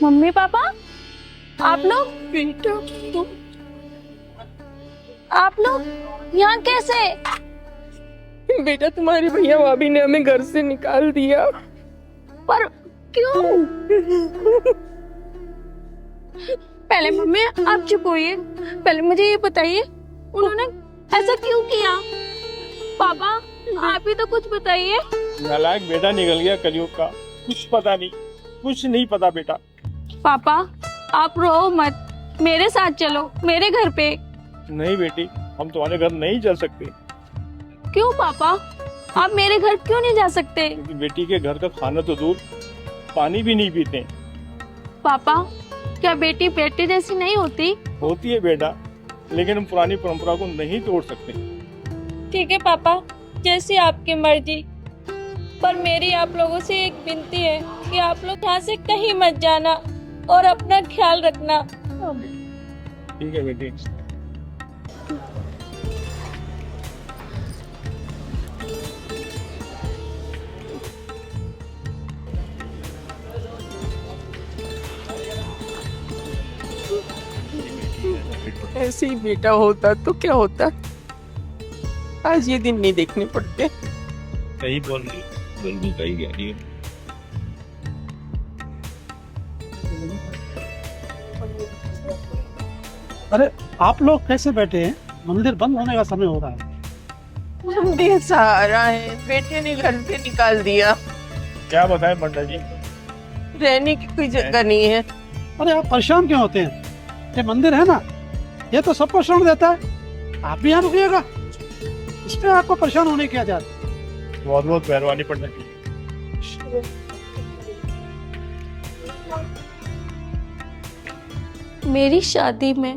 Mummy papa, आप लोग बेटा तुम आप लोग यहाँ कैसे? बेटा तुम्हारी भैया भाभी ने हमें घर से निकाल दिया। पर क्यों? पहले मम्मी आप चुप होइए, पहले मुझे ये बताइए उन्होंने ऐसा क्यों किया? पापा आप ही तो कुछ बताइए। नालायक बेटा निकल गया कलयुग का, कुछ पता नहीं, कुछ नहीं पता बेटा। पापा आप रो मत, मेरे साथ चलो मेरे घर पे। नहीं बेटी, हम तुम्हारे घर नहीं चल सकते। क्यों पापा, आप मेरे घर क्यों नहीं जा सकते? क्योंकि बेटी के घर का खाना तो दूर, पानी भी नहीं पीते। पापा क्या बेटी बेटी जैसी नहीं होती? होती है बेटा, लेकिन हम पुरानी परंपरा को नहीं तोड़ सकते। ठीक है पापा, जैसी आपकी मर्जी, पर मेरी आप लोगों से एक विनती है कि आप लोग यहाँ से कहीं मत जाना और अपना ख्याल रखना। ठीक है बेटी। ऐसे ही बेटा होता तो क्या होता, आज ये दिन नहीं देखने पड़ते। सही बोल रही, बिल्कुल सही कह रही है। अरे आप लोग कैसे बैठे हैं? मंदिर बंद होने का समय हो रहा है। मंदिर सहारा है, बेटे ने घर से निकाल दिया, क्या बताएं पंडित जी। रहने की कोई जगह नहीं है। अरे आप परेशान क्यों होते हैं? ये मंदिर है ना, ये तो सबको शरण देता है। आप भी यहाँ रुकिएगा, इसमें आपको परेशान होने की क्या जरूरत? बहुत बहुत मेहरबानी पंडित जी। मेरी शादी में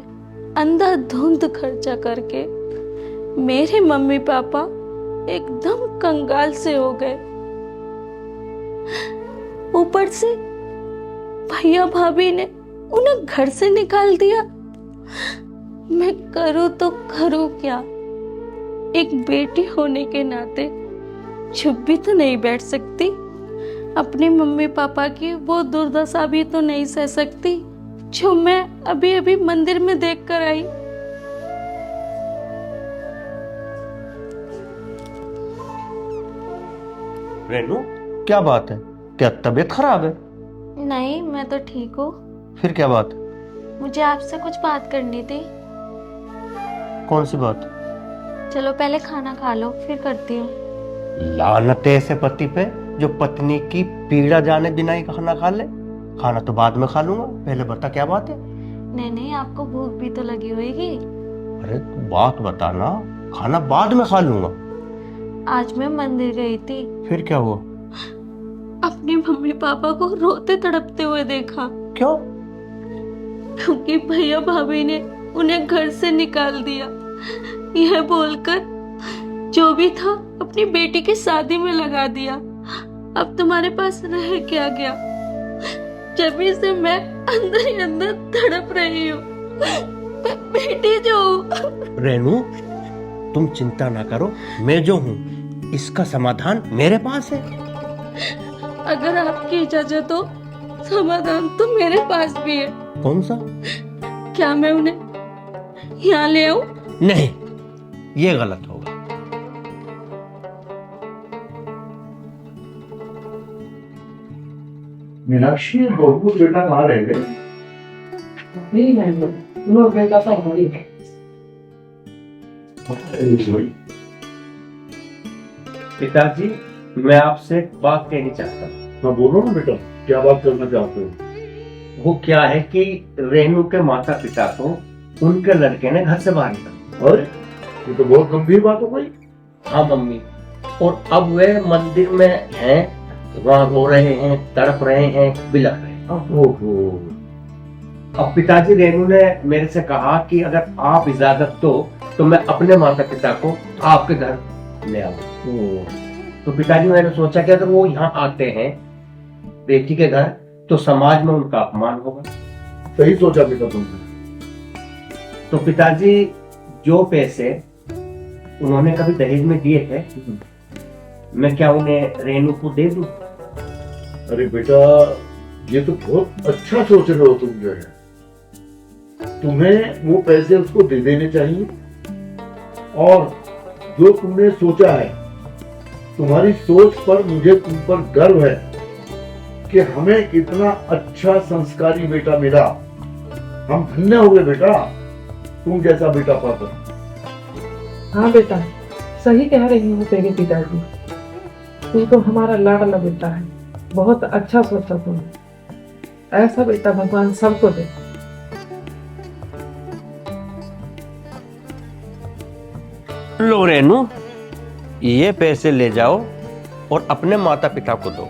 अंधाधुंध खर्चा करके मेरे मम्मी पापा एकदम कंगाल से हो गए। ऊपर से भैया भाभी ने उन्हें घर से निकाल दिया। मैं करूँ तो करूँ क्या? एक बेटी होने के नाते चुप भी तो नहीं बैठ सकती, अपने मम्मी पापा की वो दुर्दशा भी तो नहीं सह सकती जो मैं अभी अभी मंदिर में देख कर आई। रेनू, क्या बात है? क्या तबीयत खराब है? नहीं, मैं तो ठीक हूँ। फिर क्या बात? मुझे आपसे कुछ बात करनी थी। कौन सी बात? चलो पहले खाना खा लो, फिर करती हूँ। लानत है ऐसे पति पे जो पत्नी की पीड़ा जाने बिना ही खाना खा ले। खाना तो बाद में खा लूंगा, पहले बता क्या बात है। नहीं नहीं, आपको भूख भी तो लगी होगी। अरे तू बात बता ना, खाना बाद में खा लूंगा। आज मैं मंदिर गई थी, फिर क्या हुआ? अपने मम्मी पापा को रोते तड़पते हुए देखा, क्यों? क्योंकि भैया भाभी ने उन्हें घर से निकाल दिया, यह बोलकर जो भी था अपनी बेटी की शादी में लगा दिया। अब तुम्हारे पास रह क्या गया? जब से मैं अंदर ही अंदर तड़प रही हूँ। बेटी जो रेनू, तुम चिंता ना करो, मैं जो हूँ इसका समाधान मेरे पास है। अगर आपकी इजाजत हो, समाधान तो मेरे पास भी है। कौन सा? क्या मैं उन्हें यहाँ ले आऊं? नहीं, ये गलत होगा। मीनाक्षी बहू बेटा कहाँ रह गए? नहीं नहीं, लोग बेटा तो हमारी है। पिताजी, मैं आपसे एक बात कहनी चाहता हूँ। हाँ बोलो ना बेटा, क्या बात करना चाहते हो? वो क्या है कि रेनू के माता पिता को उनके लड़के ने घर से बाहर निकाला। अरे ये तो बहुत गंभीर बात हो गई। हाँ मम्मी, और अब वे मंदिर में हैं, वहाँ रो रहे हैं, तड़प रहे हैं, बिलख रहे हैं। ओहो, अब पिताजी, रेनू ने मेरे से कहा कि अगर आप इजाजत दो तो मैं अपने माता पिता को आपके घर ले आऊं। तो पिताजी, मैंने सोचा कि अगर वो यहाँ आते हैं बेटी के घर तो समाज में उनका अपमान होगा। सही सोचा बेटा तुमने। तो पिताजी, जो पैसे उन्होंने कभी दहेज में दिए थे, मैं क्या उन्हें रेनू को दे दूं? अरे बेटा, ये तो बहुत अच्छा सोच रहे हो तुम जो है। तुम्हें वो पैसे उसको दे देने चाहिए, और जो तुमने सोचा है, तुम्हारी सोच पर मुझे तुम पर गर्व है कि हमें इतना अच्छा संस्कारी बेटा मिला। हम धन्य हो गए बेटा, तुम जैसा बेटा पाकर। हाँ बेटा, सही कह रही हूँ तेरे पिताजी। तू तो हमारा लाडला बेटा है, बहुत अच्छा सोचा तुमने। ऐसा बेटा भगवान सबको दे। लो रेनू, ये पैसे ले जाओ और अपने माता पिता को दो,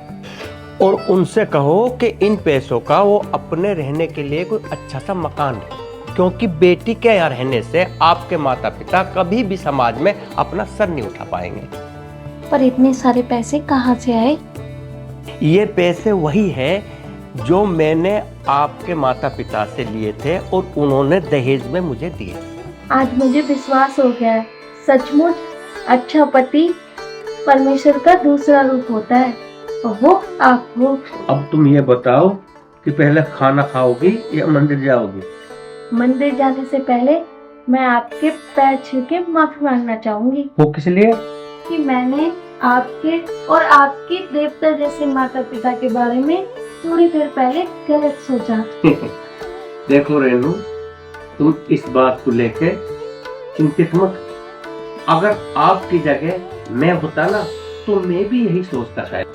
और उनसे कहो कि इन पैसों का वो अपने रहने के लिए कोई अच्छा सा मकान ले, क्योंकि बेटी के यहाँ रहने से आपके माता पिता कभी भी समाज में अपना सर नहीं उठा पाएंगे। पर इतने सारे पैसे कहाँ से आए? ये पैसे वही है जो मैंने आपके माता पिता से लिए थे और उन्होंने दहेज में मुझे दिए। आज मुझे विश्वास हो गया है, सचमुच अच्छा पति परमेश्वर का दूसरा रूप होता है, और वो आप हो। अब तुम ये बताओ कि पहले खाना खाओगी या मंदिर जाओगी? मंदिर जाने से पहले मैं आपके पैर छू के माफी मांगना चाहूंगी वो किस लिए? कि मैंने आपके और आपके देवता जैसे माता पिता के बारे में थोड़ी देर पहले गलत सोचा। देखो रेनू, तुम इस बात को लेके चिंतित मत। अगर आपकी जगह मैं होता ना, तो मैं भी यही सोचता शायद।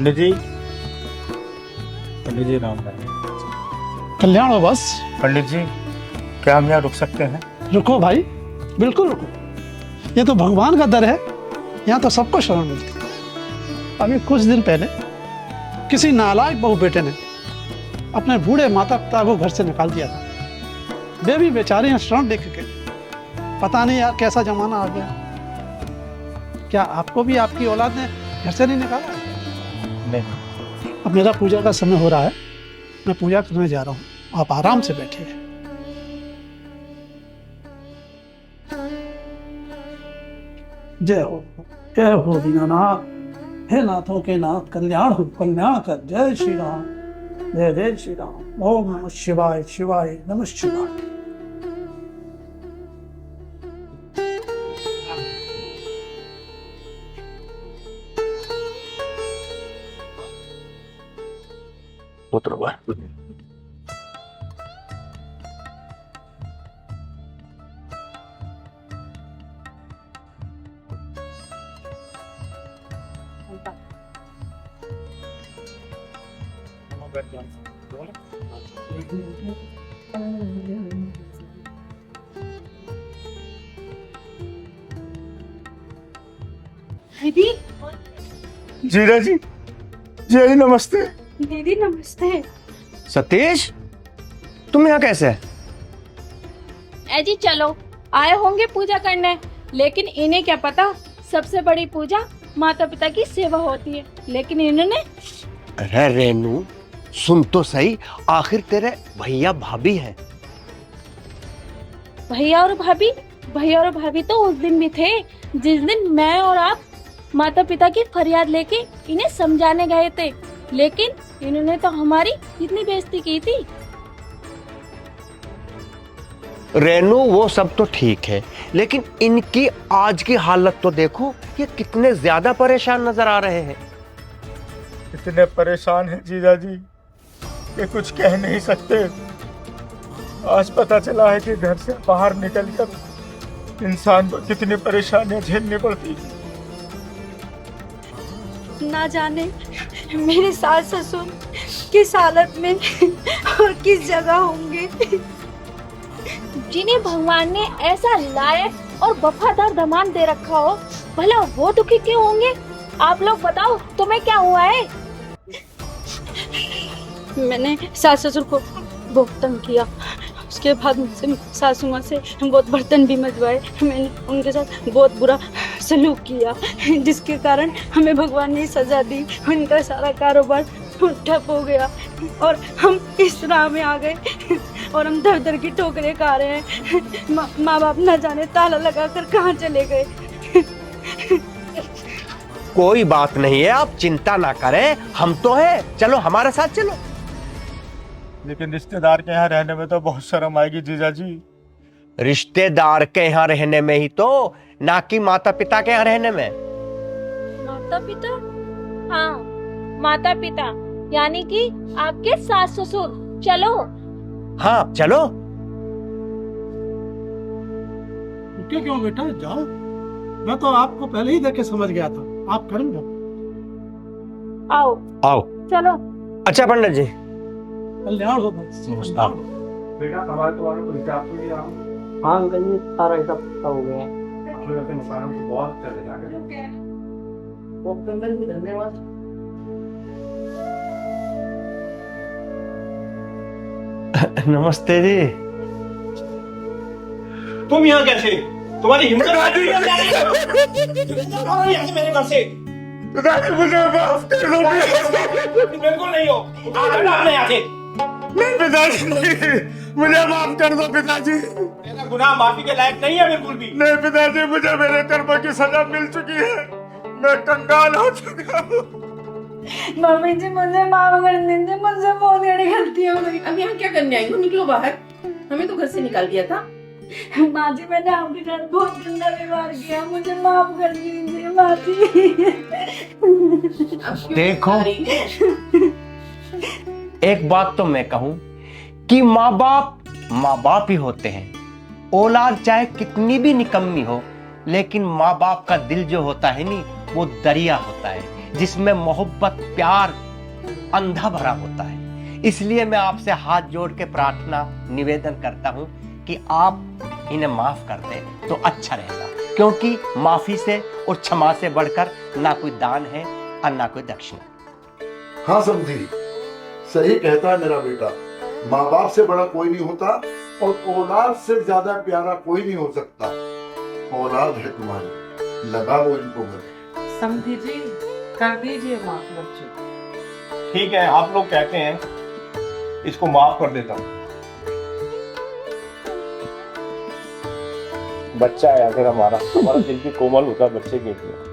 पंडित जी राम राम। कल्याण हो बस। पंडित जी, क्या हम यहाँ रुक सकते हैं? रुको भाई, बिल्कुल रुको। ये तो भगवान का दर है, यहाँ तो सबको शरण मिलती है। अभी कुछ दिन पहले किसी नालायक बहू बेटे ने अपने बूढ़े माता पिता को घर से निकाल दिया था। वे भी बेचारे यहाँ शरण लेके गए। पता नहीं यार कैसा जमाना आ गया। क्या आपको भी आपकी औलाद ने घर से नहीं निकाला? नहीं। अब मेरा पूजा का समय हो रहा है, मैं पूजा करने जा रहा हूँ, आप आराम से बैठिए। जय हो दीनानाथ, हे नाथों के नाथ, कल्याण हो कल्याण कर। जय श्री राम, जय जय श्री राम। ओम नमः शिवाय, शिवाय नमः शिवाय। दीदी, जीरा जी, जय नमस्ते। दीदी नमस्ते। सतीश, तुम यहाँ कैसे? जी चलो, आए होंगे पूजा करने, लेकिन इन्हें क्या पता सबसे बड़ी पूजा माता पिता की सेवा होती है। लेकिन इन्होंने। अरे रेनू, सुन तो सही, आखिर तेरे भैया भाभी हैं। भैया और भाभी तो उस दिन भी थे जिस दिन मैं और आप माता पिता की फरियाद लेके इन्हें समझाने गए थे, लेकिन इन्होंने तो हमारी इतनी बेइज्जती की थी। रेनू, वो सब तो ठीक है, लेकिन इनकी आज की हालत तो देखो, ये कितने ज्यादा परेशान नजर आ रहे हैं। इतने परेशान हैं जीजा जी कि कुछ कह नहीं सकते। आज पता चला है कि घर से बाहर निकलकर इंसान को कितनी परेशानियां झेलनी पड़ती हैं। ना जाने मेरे सास ससुर किस हालत में और किस जगह होंगे, जिन्हें भगवान ने ऐसा लायक और वफादार दामाद दे रखा हो, भला वो दुखी क्यों होंगे? आप लोग बताओ, तुम्हें क्या हुआ है? मैंने सास ससुर को बहुत तंग किया, उसके बाद मुझसे सासू माँ से बहुत बर्तन भी मजवाए। मैंने उनके साथ बहुत बुरा सलूक किया, जिसके कारण हमें भगवान ने सजा दी। उनका सारा कारोबार ठप हो गया और हम इस राह में आ गए और हम दर दर की ठोकरें खा रहे हैं। माँ बाप न जाने ताला लगाकर कहाँ चले गए। कोई बात नहीं है, आप चिंता ना करें, हम तो हैं, चलो हमारे साथ चलो। लेकिन रिश्तेदार के यहाँ रहने में तो बहुत शर्म आएगी जीजा जी। रिश्तेदार के यहाँ रहने में ही तो, ना कि माता पिता के यहाँ रहने में। माता पिता? हाँ, माता पिता यानी कि आपके सास ससुर। चलो। हाँ चलो। रुके क्यों बेटा, जाओ। मैं तो आपको पहले ही देख के समझ गया था, आप कर्म जाओ। आओ आओ। चलो। अच्छा पंडित जी। कल्याण हो समझता हूँ। बेटा हमारे तुम्हारे को हिसाब तो दिया हम। हाँ अंकल जी, सारा हिसाब किताब हो गया है। अपने नुकसानों को बहुत चले जाकर। धन्यवाद। नमस्ते जी। तुम यहाँ कैसे? तुम्हारी हिम्मत यहाँ से मेरे घर से? मुझे माफ कर दो। बिल्कुल नहीं हो। आपने यहाँ से। नहीं पिताजी, नहीं, मुझे माफ कर दो पिताजी। मेरा गुनाह माफी के लायक नहीं है बिल्कुल भी। नहीं पिताजी, मुझे मेरे कर्मों की सजा मिल चुकी है। मैं कंगाल हो चुका हूँ। मम्मी जी मुझे माफ कर दीजिए, मुझसे बहुत बड़ी गलती हो गई। अब यहाँ क्या करने आई हो? निकलो बाहर, हमें तो घर से निकाल दिया था। माँ जी मैंने आपके साथ बहुत गंदा व्यवहार किया, मुझे माफ कर दीजिए माँ जी। देखो, एक बात तो मैं कहूं कि माँ बाप ही होते हैं। औलाद चाहे कितनी भी निकम्मी हो, लेकिन माँ बाप का दिल जो होता है नी, वो दरिया होता है जिसमें मोहब्बत प्यार अंधा भरा होता है। इसलिए मैं आपसे हाथ जोड़ के प्रार्थना निवेदन करता हूं कि आप इन्हें माफ कर दें तो अच्छा रहेगा, क्योंकि माफी से और क्षमा से बढ़कर ना कोई दान है और ना कोई दक्षिणा। हाँ समझी, सही कहता है मेरा बेटा। माँ बाप से बड़ा कोई नहीं होता और औलाद से ज्यादा प्यारा कोई नहीं हो सकता। औलाद है तुम्हारी, लगा लो इनको घर। समझी जी, कर दीजिए माफ बच्चों। ठीक है, आप लोग कहते हैं, इसको माफ कर देता हूँ। बच्चा है आखिर हमारा दिल भी कोमल होता है बच्चे के लिए।